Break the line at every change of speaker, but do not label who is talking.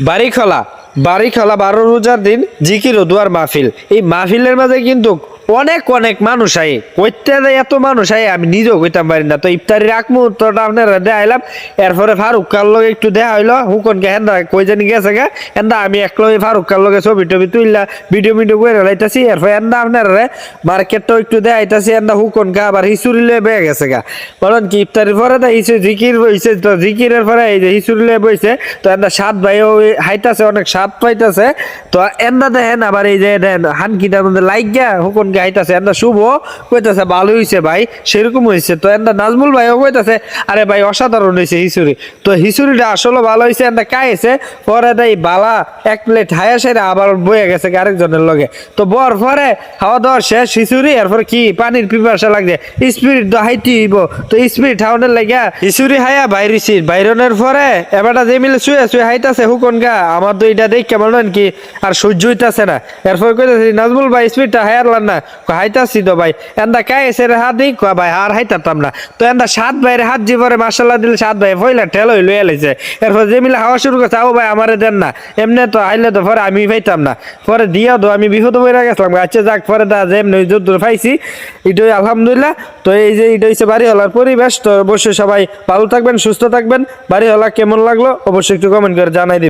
বাড়িখলা 12 রোজার দিন জিকির ও দুয়ার মাহফিল। এই মাহফিলের মাঝে কিন্তু অনেক অনেক মানুষ আয়, কইতে দেয় এত মানুষ আয় আমি নিজেও কইতাম পারি না। তো ইফতারির আগ মুহূর্তটা আপনারা দেখাইলাম, এরপরে ফারুক কার লগে একটু দেখা হইলো, হুকনকে হেন্দা কই জানি গেছে গা, হেন্দা আমি এক লগে ফারুক কার লগে ছবি টবি তুললা ভিডিও করে লাইতাছি। এরপরে হেন্দা আপনারা মার্কেটটাও একটু দেখাইতাছি, হেন্দা হুকনকে আবার হিসুরি লয়ে বেয়ে গেছে গা। বলেন কি ইফতারির পরে তো জিকির বইছে, তো জিকিরের পরে এই যে হিসুরি লয়ে বইছে, তো হেন্দা সাত ভাই হাইতাছে, অনেক স্বাদ পাইতাছে। তো এন্দা দেখেন আবার এই যে দেন হানকিটার মধ্যে লাইক গা হুকনকে হাইতাছে, এন্দা শুভ কইতাছে ভালো হইছে ভাই, সেরকম হইছে। তো এন্দা নাজমুল ভাইও কইতাছে আরে ভাই অসাধারণ হইছে হিসুরি। তো হিসুরিটা আসলে ভালো হইছে, এন্দা খাইছে। পরে দেয় বালা এক প্লেট হায়া সেরে আবার বয়ে গেছে আরেকজনের লগে। তো বর পরে খাওয়া দাওয়া শেষ হিসুরি, এরপর কি পানির পিপাসা লাগছে, স্পিরিট তো হাইতে হইব। তো স্পিরিট হাওনের লাগিয়া হিসুরি হায়া বাইরেছি, বাইরনের পরে এবারটা যে মিলে শুয়ে শুয়ে হাইতাছে হুকন গা। আমার তো এটা দেখ কেমন কি আর সহ্য হইতাছে না। এরপর কইতাছি নাজমুল ভাই স্পিডটা হায়ারলাম না, হাইতাছি তো ভাই। এন্দা কায়েছে হাত দিই ভাই আর হাইতাম না। তো এন্দা সাত ভাইয়ের হাত জীবরে মার্শাল্লাহ দিলে সাত ভাই ফইলা ঠেল হইলো এলাইছে। এরপর যে মিলে হাওয়া শুরু করছে, ও ভাই আমারে দেন না, এমনি তো আইলে তো পরে আমি পাইতাম না। পরে দিয়া তো আমি বিপদ বইরা গেছিলাম। আচ্ছা যাক, পরে দা যে এমনি যদ্দূর পাইছি এটাই আলহামদুলিল্লাহ। তো এই যে এটা হচ্ছে বাড়িওয়ালার পরিবেশ। তো অবশ্যই সবাই ভালো থাকবেন, সুস্থ থাকবেন। বাড়িওয়ালা কেমন লাগলো অবশ্যই একটু কমেন্ট করে জানাই দিবেন।